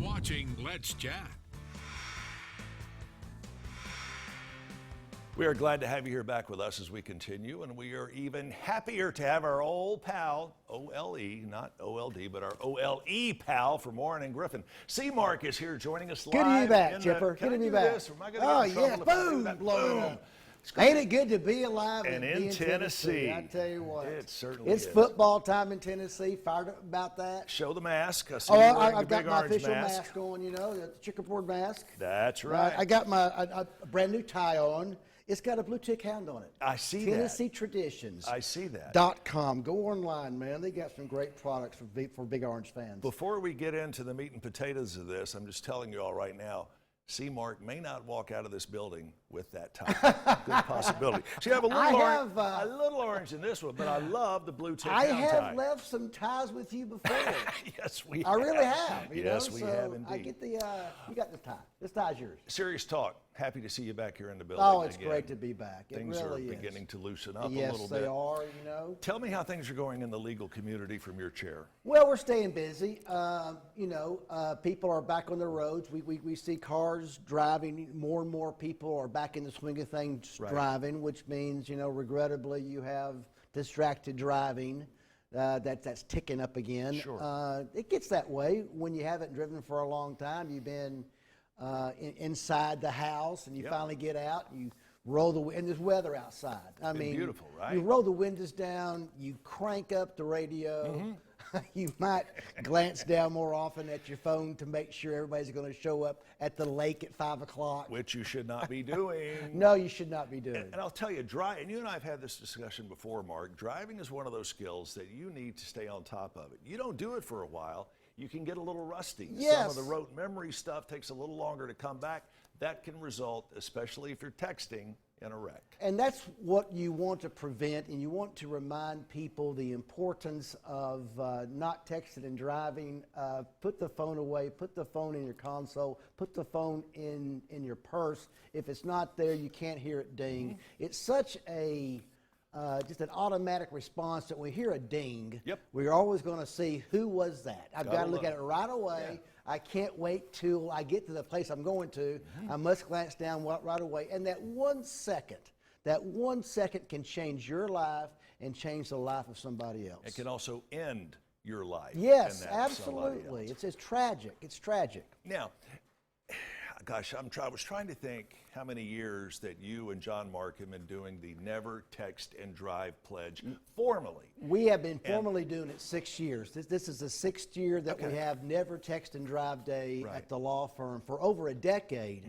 watching Let's Chat. We are glad to have you here back with us as we continue, and we are even happier to have our old pal, OLE, not OLD, but our OLE pal from Warren and Griffin. C. Mark is here joining us live. Good to be back, Chipper. Can Good I to be do back. this? Or am I going to get in trouble if I do that? Boom. Ain't it good to be alive and be in Tennessee? I tell you what. It certainly It's is. football time in Tennessee. Fired up about that. Show the mask. I see you wearing I've a got big my orange official mask. mask on, the checkerboard mask. That's right. I got my a brand new tie on. It's got a blue tick hound on it. I see that. Tennessee Traditions. I see that. .com. Go online, man. They got some great products for Big Orange fans. Before we get into the meat and potatoes of this, I'm just telling you all right now, C. Mark may not walk out of this building with that tie. Good possibility. So you have a little orange in this one, but I love the blue tick I hound have tie. left some ties with you before. Yes, we have. I really have. Yes, we have indeed. I get the, you got this tie. This tie's yours. Serious talk. Happy to see you back here in the building. Oh, it's again. great to be back. Things it really are is. beginning to loosen up a yes, little bit. they are, Tell me how things are going in the legal community from your chair. Well, we're staying busy. People are back on the roads. We see cars driving. More and more people are back in the swing of things driving, which means, regrettably, you have distracted driving. That's ticking up again. Sure. It gets that way when you haven't driven for a long time. You've been inside the house, and you finally get out. You roll and there's weather outside. I mean, beautiful, right? You roll the windows down. You crank up the radio. Mm-hmm. You might glance down more often at your phone to make sure everybody's going to show up at the lake at 5 o'clock. Which you should not be doing. No, you should not be doing. And I'll tell you, and you and I have had this discussion before, Mark, driving is one of those skills that you need to stay on top of it. You don't do it for a while, you can get a little rusty. Yes. Some of the rote memory stuff takes a little longer to come back. That can result, especially if you're texting, in a wreck. And that's what you want to prevent, and you want to remind people the importance of not texting and driving. Put the phone away, put the phone in your console, put the phone in your purse. If it's not there, you can't hear it ding. Mm-hmm. It's such a just an automatic response that when we hear a ding, we're always going to see who was that. I've got to look at it right away. Yeah. I can't wait till I get to the place I'm going to. Mm-hmm. I must glance down right away. And that 1 second can change your life and change the life of somebody else. It can also end your life. Yes, absolutely. It's tragic. It's tragic. Now, gosh, I was trying to think how many years that you and John Mark have been doing the Never Text and Drive Pledge formally. We have been formally doing it 6 years. This is the 6th year that we have Never Text and Drive Day at the law firm. For over a decade,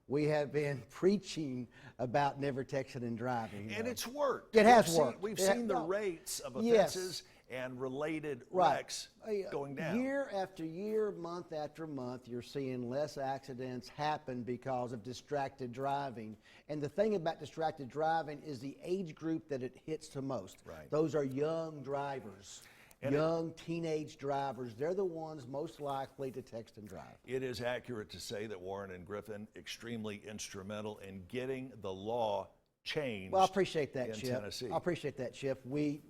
we have been preaching about never texting and driving. And it's worked. It has worked. We've seen the rates of offenses and related wrecks going down. Year after year, month after month, you're seeing less accidents happen because of distracted driving. And the thing about distracted driving is the age group that it hits the most. Right. Those are young drivers. Young teenage drivers, they're the ones most likely to text and drive. It is accurate to say that Warren and Griffin extremely instrumental in getting the law changed. Well, I appreciate that, in Chip. Tennessee. I appreciate that, Chip. We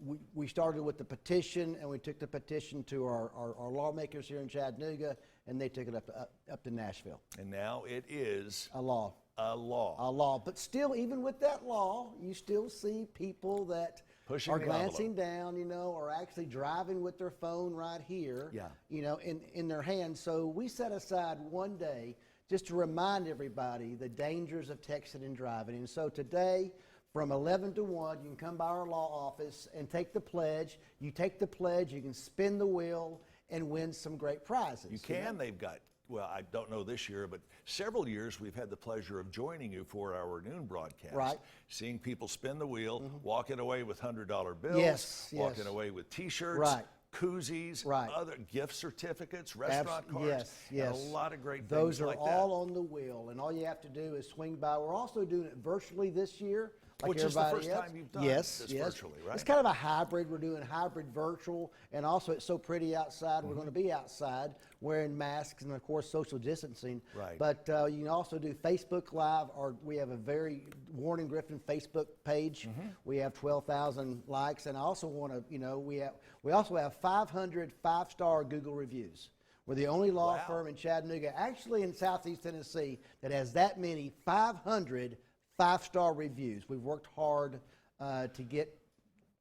started with the petition, and we took the petition to our lawmakers here in Chattanooga, and they took it up to Nashville. And now it is a law. A law. A law. But still, even with that law, you still see people that are glancing down, or actually driving with their phone right here, in their hands. So we set aside one day just to remind everybody the dangers of texting and driving. And so today, from 11 to 1, you can come by our law office and take the pledge. You take the pledge, you can spin the wheel and win some great prizes. You can. They've got, well, I don't know this year, but several years we've had the pleasure of joining you for our noon broadcast. Right. Seeing people spin the wheel, walking away with $100 bills, walking away with T-shirts, koozies, other gift certificates, restaurant cards, and a lot of great things like that. Those are all on the wheel, and all you have to do is swing by. We're also doing it virtually this year. Which is the first time you've done this virtually, right? It's kind of a hybrid. We're doing hybrid virtual, and also it's so pretty outside. We're going to be outside wearing masks and, of course, social distancing. Right. But you can also do Facebook Live, or we have a very Warren and Griffin Facebook page. We have 12,000 likes, and I also want to, we also have 500 5-star Google reviews. We're the only law firm in Chattanooga, actually in Southeast Tennessee, that has that many 500 5-star reviews. We've worked hard to get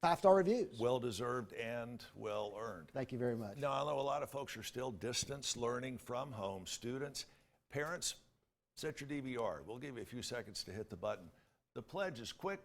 5-star reviews. Well-deserved and well-earned. Thank you very much. Now, I know a lot of folks are still distance learning from home. Students, parents, set your DVR. We'll give you a few seconds to hit the button. The pledge is quick.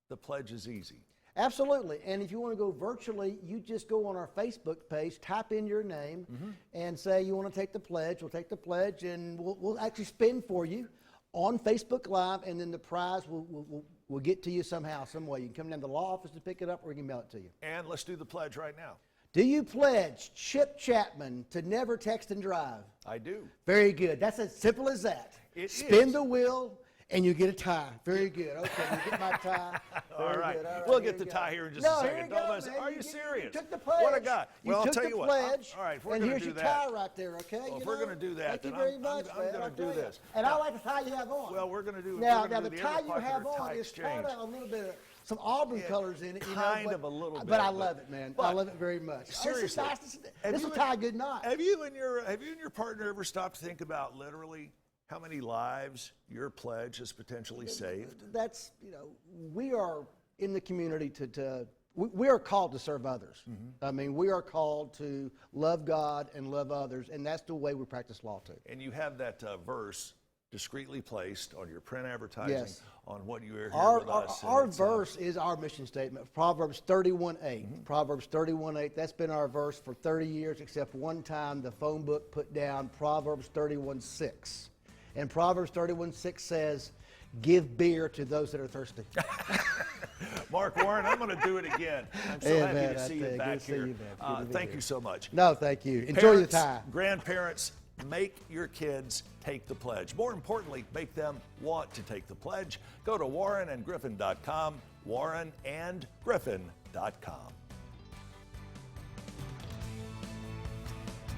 The pledge is easy. Absolutely. And if you want to go virtually, you just go on our Facebook page, type in your name, and say you want to take the pledge. We'll take the pledge, and we'll actually spin for you on Facebook Live, and then the prize will get to you somehow, some way. You can come down to the law office to pick it up, or we can mail it to you. And let's do the pledge right now. Do you pledge Chip Chapman to never text and drive? I do. Very good. That's as simple as that. Spin the wheel, and you get a tie. Very good. Okay, you get my tie. All right. We'll get the tie here in just a second. Are you serious? You took the pledge. What a guy. Well, I'll tell you what. Pledge, All right, if we're and going here's to do your that. tie right there, okay? Well, if we're going to do that, thank you then very much, I'm going to do this. And I like the tie you have on. Well, we're going to do now we're the do tie you have on tie is kind exchange. of a little bit of some auburn colors in it. Kind of a little bit. But I love it, man. I love it very much. Seriously. This will tie a good knot. Have you and your partner ever stopped to think about literally how many lives your pledge has potentially saved? That's, we are in the community we are called to serve others. I mean, we are called to love God and love others, and that's the way we practice law too. And you have that verse discreetly placed on your print advertising on what you are here with us. Our verse is our mission statement, Proverbs 31:8. Proverbs 31:8, that's been our verse for 30 years, except one time the phone book put down Proverbs 31:6. And Proverbs 31:6 says, give beer to those that are thirsty. Mark Warren, I'm going to do it again. I'm so happy to see you back here. Thank you so much. No, thank you. Enjoy the tie. Grandparents, make your kids take the pledge. More importantly, make them want to take the pledge. Go to warrenandgriffin.com, warrenandgriffin.com.